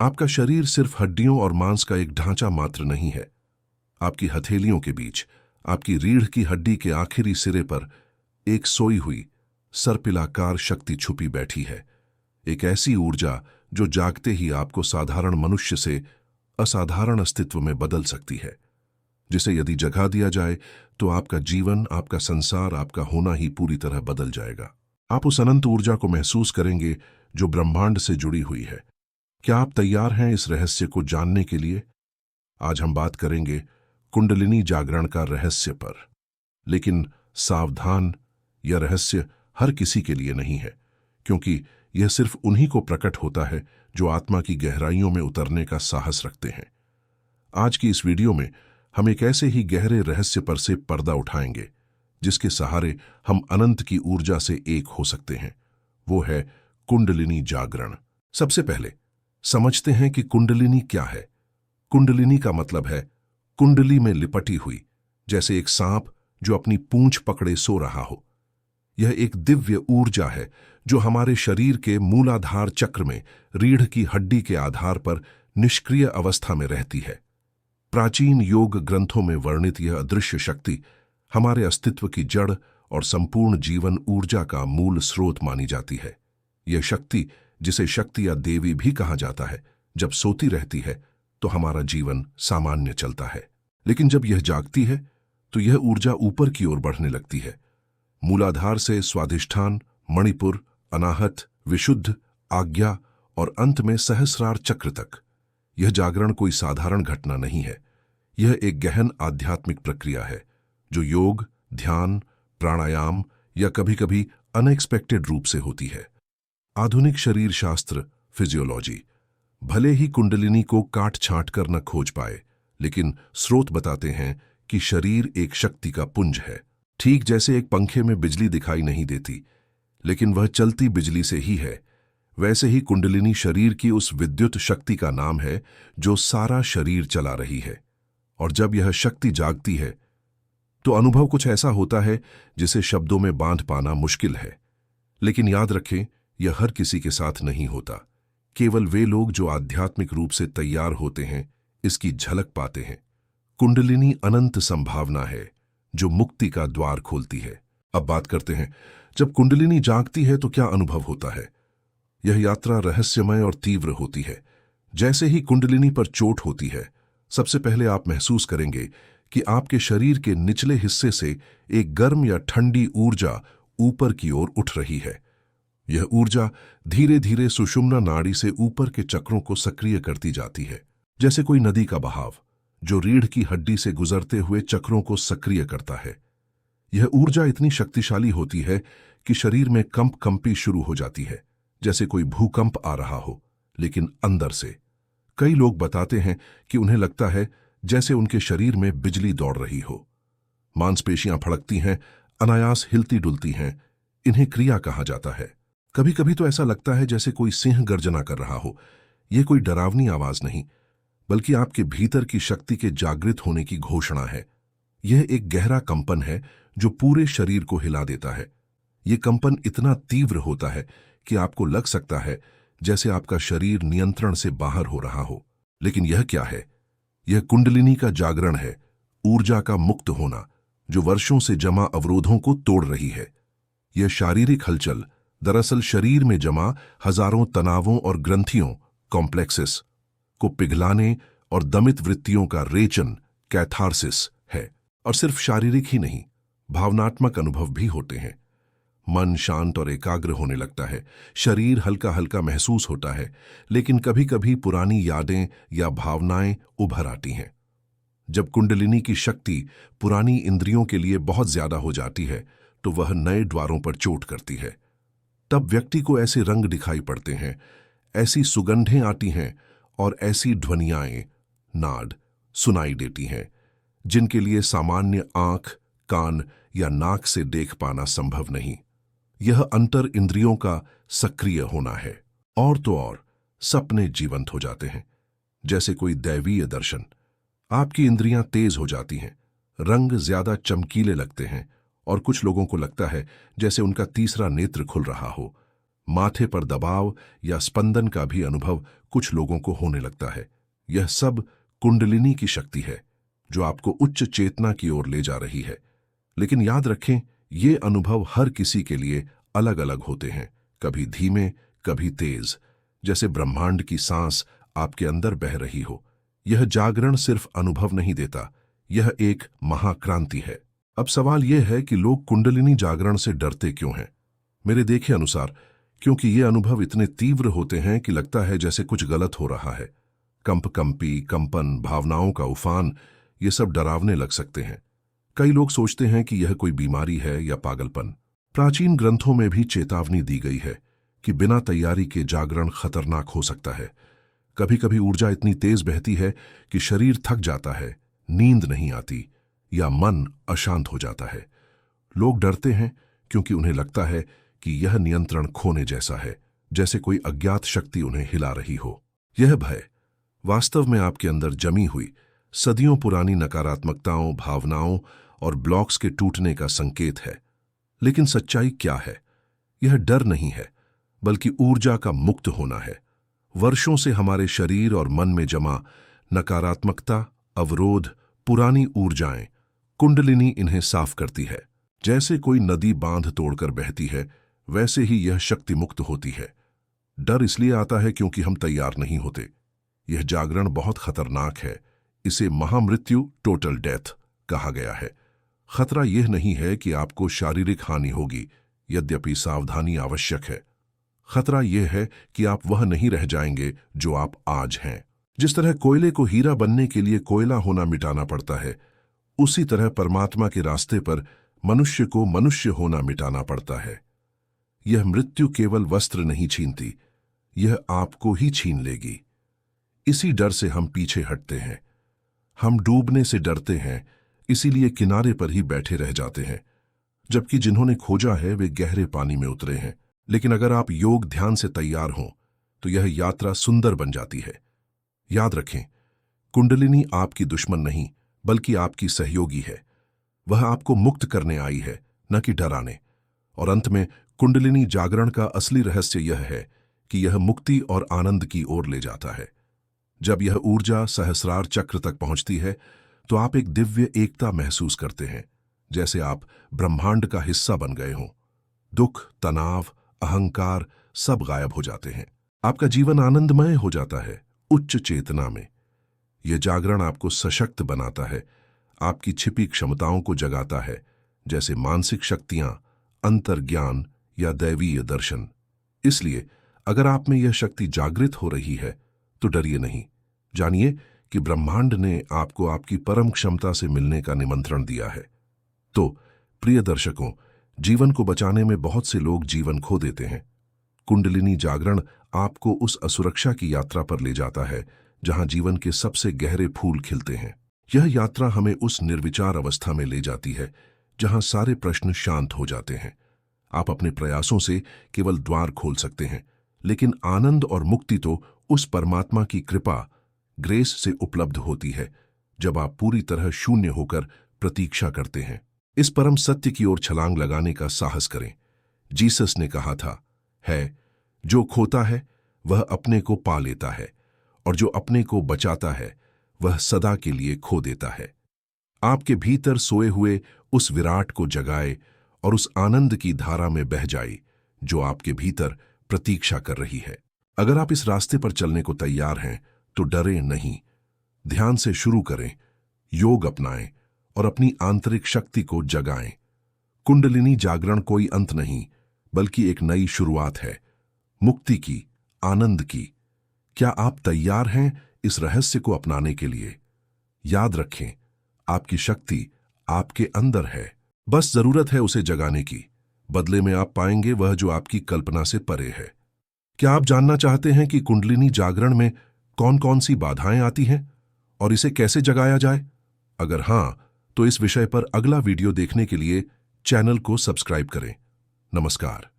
आपका शरीर सिर्फ हड्डियों और मांस का एक ढांचा मात्र नहीं है। आपकी हथेलियों के बीच, आपकी रीढ़ की हड्डी के आखिरी सिरे पर एक सोई हुई सर्पिलाकार शक्ति छुपी बैठी है। एक ऐसी ऊर्जा जो जागते ही आपको साधारण मनुष्य से असाधारण अस्तित्व में बदल सकती है, जिसे यदि जगा दिया जाए तो आपका जीवन, आपका संसार, आपका होना ही पूरी तरह बदल जाएगा। आप उस अनंत ऊर्जा को महसूस करेंगे जो ब्रह्मांड से जुड़ी हुई है। क्या आप तैयार हैं इस रहस्य को जानने के लिए? आज हम बात करेंगे कुंडलिनी जागरण का रहस्य पर। लेकिन सावधान, यह रहस्य हर किसी के लिए नहीं है, क्योंकि यह सिर्फ उन्हीं को प्रकट होता है जो आत्मा की गहराइयों में उतरने का साहस रखते हैं। आज की इस वीडियो में हम एक ऐसे ही गहरे रहस्य पर से पर्दा उठाएंगे जिसके सहारे हम अनंत की ऊर्जा से एक हो सकते हैं। वो है कुंडलिनी जागरण। सबसे पहले समझते हैं कि कुंडलिनी क्या है। कुंडलिनी का मतलब है कुंडली में लिपटी हुई, जैसे एक सांप जो अपनी पूंछ पकड़े सो रहा हो। यह एक दिव्य ऊर्जा है जो हमारे शरीर के मूलाधार चक्र में रीढ़ की हड्डी के आधार पर निष्क्रिय अवस्था में रहती है। प्राचीन योग ग्रंथों में वर्णित यह अदृश्य शक्ति हमारे अस्तित्व की जड़ और संपूर्ण जीवन ऊर्जा का मूल स्रोत मानी जाती है। यह शक्ति, जिसे शक्ति या देवी भी कहा जाता है, जब सोती रहती है तो हमारा जीवन सामान्य चलता है, लेकिन जब यह जागती है तो यह ऊर्जा ऊपर की ओर बढ़ने लगती है। मूलाधार से स्वाधिष्ठान, मणिपुर, अनाहत, विशुद्ध, आज्ञा और अंत में सहस्रार चक्र तक। यह जागरण कोई साधारण घटना नहीं है। यह एक गहन आध्यात्मिक प्रक्रिया है जो योग, ध्यान, प्राणायाम या कभी-कभी अनएक्सपेक्टेड रूप से होती है। आधुनिक शरीर शास्त्र, फिजियोलॉजी भले ही कुंडलिनी को काट छांट कर न खोज पाए, लेकिन स्रोत बताते हैं कि शरीर एक शक्ति का पुंज है। ठीक जैसे एक पंखे में बिजली दिखाई नहीं देती, लेकिन वह चलती बिजली से ही है, वैसे ही कुंडलिनी शरीर की उस विद्युत शक्ति का नाम है जो सारा शरीर चला रही है। और जब यह शक्ति जागती है तो अनुभव कुछ ऐसा होता है जिसे शब्दों में बांध पाना मुश्किल है। लेकिन याद रखें, यह हर किसी के साथ नहीं होता। केवल वे लोग जो आध्यात्मिक रूप से तैयार होते हैं इसकी झलक पाते हैं। कुंडलिनी अनंत संभावना है जो मुक्ति का द्वार खोलती है। अब बात करते हैं, जब कुंडलिनी जागती है तो क्या अनुभव होता है। यह यात्रा रहस्यमय और तीव्र होती है। जैसे ही कुंडलिनी पर चोट होती है, सबसे पहले आप महसूस करेंगे कि आपके शरीर के निचले हिस्से से एक गर्म या ठंडी ऊर्जा ऊपर की ओर उठ रही है। यह ऊर्जा धीरे धीरे सुषुम्ना नाड़ी से ऊपर के चक्रों को सक्रिय करती जाती है, जैसे कोई नदी का बहाव जो रीढ़ की हड्डी से गुजरते हुए चक्रों को सक्रिय करता है। यह ऊर्जा इतनी शक्तिशाली होती है कि शरीर में कंपी शुरू हो जाती है, जैसे कोई भूकंप आ रहा हो, लेकिन अंदर से। कई लोग बताते हैं कि उन्हें लगता है जैसे उनके शरीर में बिजली दौड़ रही हो। मांसपेशियां फड़कती हैं, अनायास हिलती डुलती हैं। इन्हें क्रिया कहा जाता है। कभी कभी तो ऐसा लगता है जैसे कोई सिंह गर्जना कर रहा हो। यह कोई डरावनी आवाज नहीं, बल्कि आपके भीतर की शक्ति के जागृत होने की घोषणा है। यह एक गहरा कंपन है जो पूरे शरीर को हिला देता है। यह कंपन इतना तीव्र होता है कि आपको लग सकता है जैसे आपका शरीर नियंत्रण से बाहर हो रहा हो। लेकिन यह क्या है? यह कुंडलिनी का जागरण है, ऊर्जा का मुक्त होना जो वर्षों से जमा अवरोधों को तोड़ रही है। यह शारीरिक हलचल दरअसल शरीर में जमा हजारों तनावों और ग्रंथियों, कॉम्प्लेक्सेस को पिघलाने और दमित वृत्तियों का रेचन, कैथारसिस है। और सिर्फ शारीरिक ही नहीं, भावनात्मक अनुभव भी होते हैं। मन शांत और एकाग्र होने लगता है, शरीर हल्का हल्का महसूस होता है, लेकिन कभी कभी पुरानी यादें या भावनाएं उभर आती हैं। जब कुंडलिनी की शक्ति पुरानी इंद्रियों के लिए बहुत ज्यादा हो जाती है तो वह नए द्वारों पर चोट करती है। तब व्यक्ति को ऐसे रंग दिखाई पड़ते हैं, ऐसी सुगंधें आती हैं और ऐसी ध्वनियाएं, नाद सुनाई देती हैं जिनके लिए सामान्य आंख, कान या नाक से देख पाना संभव नहीं। यह अंतर इंद्रियों का सक्रिय होना है। और तो और सपने जीवंत हो जाते हैं, जैसे कोई दैवीय दर्शन। आपकी इंद्रियां तेज हो जाती हैं, रंग ज्यादा चमकीले लगते हैं और कुछ लोगों को लगता है जैसे उनका तीसरा नेत्र खुल रहा हो। माथे पर दबाव या स्पंदन का भी अनुभव कुछ लोगों को होने लगता है। यह सब कुंडलिनी की शक्ति है जो आपको उच्च चेतना की ओर ले जा रही है। लेकिन याद रखें, ये अनुभव हर किसी के लिए अलग अलग होते हैं, कभी धीमे, कभी तेज, जैसे ब्रह्मांड की सांस आपके अंदर बह रही हो। यह जागरण सिर्फ अनुभव नहीं देता, यह एक महाक्रांति है। अब सवाल यह है कि लोग कुंडलिनी जागरण से डरते क्यों हैं? मेरे देखे अनुसार क्योंकि ये अनुभव इतने तीव्र होते हैं कि लगता है जैसे कुछ गलत हो रहा है। कंपी, कंपन, भावनाओं का उफान, ये सब डरावने लग सकते हैं। कई लोग सोचते हैं कि यह कोई बीमारी है या पागलपन। प्राचीन ग्रंथों में भी चेतावनी दी गई है कि बिना तैयारी के जागरण खतरनाक हो सकता है। कभी कभी ऊर्जा इतनी तेज बहती है कि शरीर थक जाता है, नींद नहीं आती या मन अशांत हो जाता है। लोग डरते हैं क्योंकि उन्हें लगता है कि यह नियंत्रण खोने जैसा है, जैसे कोई अज्ञात शक्ति उन्हें हिला रही हो। यह भय वास्तव में आपके अंदर जमी हुई सदियों पुरानी नकारात्मकताओं, भावनाओं और ब्लॉक्स के टूटने का संकेत है। लेकिन सच्चाई क्या है? यह डर नहीं है, बल्कि ऊर्जा का मुक्त होना है। वर्षों से हमारे शरीर और मन में जमा नकारात्मकता, अवरोध, पुरानी ऊर्जाएं, कुंडलिनी इन्हें साफ करती है। जैसे कोई नदी बांध तोड़कर बहती है, वैसे ही यह शक्ति मुक्त होती है। डर इसलिए आता है क्योंकि हम तैयार नहीं होते। यह जागरण बहुत खतरनाक है। इसे महामृत्यु, टोटल डेथ कहा गया है। खतरा यह नहीं है कि आपको शारीरिक हानि होगी, यद्यपि सावधानी आवश्यक है। खतरा यह है कि आप वह नहीं रह जाएंगे जो आप आज हैं। जिस तरह कोयले को हीरा बनने के लिए कोयला होना मिटाना पड़ता है, उसी तरह परमात्मा के रास्ते पर मनुष्य को मनुष्य होना मिटाना पड़ता है। यह मृत्यु केवल वस्त्र नहीं छीनती, यह आपको ही छीन लेगी। इसी डर से हम पीछे हटते हैं। हम डूबने से डरते हैं, इसीलिए किनारे पर ही बैठे रह जाते हैं, जबकि जिन्होंने खोजा है वे गहरे पानी में उतरे हैं। लेकिन अगर आप योग ध्यान से तैयार हों तो यह यात्रा सुंदर बन जाती है। याद रखें, कुंडलिनी आपकी दुश्मन नहीं, बल्कि आपकी सहयोगी है। वह आपको मुक्त करने आई है, न कि डराने। और अंत में कुंडलिनी जागरण का असली रहस्य यह है कि यह मुक्ति और आनंद की ओर ले जाता है। जब यह ऊर्जा सहस्रार चक्र तक पहुंचती है तो आप एक दिव्य एकता महसूस करते हैं, जैसे आप ब्रह्मांड का हिस्सा बन गए हों। दुख, तनाव, अहंकार सब गायब हो जाते हैं। आपका जीवन आनंदमय हो जाता है, उच्च चेतना में। यह जागरण आपको सशक्त बनाता है, आपकी छिपी क्षमताओं को जगाता है, जैसे मानसिक शक्तियां, अंतर्ज्ञान या दैवीय दर्शन। इसलिए अगर आप में यह शक्ति जागृत हो रही है तो डरिए नहीं। जानिए कि ब्रह्मांड ने आपको आपकी परम क्षमता से मिलने का निमंत्रण दिया है। तो प्रिय दर्शकों, जीवन को बचाने में बहुत से लोग जीवन खो देते हैं। कुंडलिनी जागरण आपको उस असुरक्षा की यात्रा पर ले जाता है जहां जीवन के सबसे गहरे फूल खिलते हैं। यह यात्रा हमें उस निर्विचार अवस्था में ले जाती है जहां सारे प्रश्न शांत हो जाते हैं। आप अपने प्रयासों से केवल द्वार खोल सकते हैं, लेकिन आनंद और मुक्ति तो उस परमात्मा की कृपा, ग्रेस से उपलब्ध होती है जब आप पूरी तरह शून्य होकर प्रतीक्षा करते हैं। इस परम सत्य की ओर छलांग लगाने का साहस करें। जीसस ने कहा था, है जो खोता है वह अपने को पा लेता है, और जो अपने को बचाता है वह सदा के लिए खो देता है। आपके भीतर सोए हुए उस विराट को जगाए और उस आनंद की धारा में बह जाए जो आपके भीतर प्रतीक्षा कर रही है। अगर आप इस रास्ते पर चलने को तैयार हैं तो डरें नहीं। ध्यान से शुरू करें, योग अपनाएं और अपनी आंतरिक शक्ति को जगाएं। कुंडलिनी जागरण कोई अंत नहीं, बल्कि एक नई शुरुआत है, मुक्ति की, आनंद की। क्या आप तैयार हैं इस रहस्य को अपनाने के लिए? याद रखें, आपकी शक्ति आपके अंदर है, बस जरूरत है उसे जगाने की। बदले में आप पाएंगे वह जो आपकी कल्पना से परे है। क्या आप जानना चाहते हैं कि कुंडलिनी जागरण में कौन कौन सी बाधाएं आती हैं और इसे कैसे जगाया जाए? अगर हां, तो इस विषय पर अगला वीडियो देखने के लिए चैनल को सब्सक्राइब करें। नमस्कार।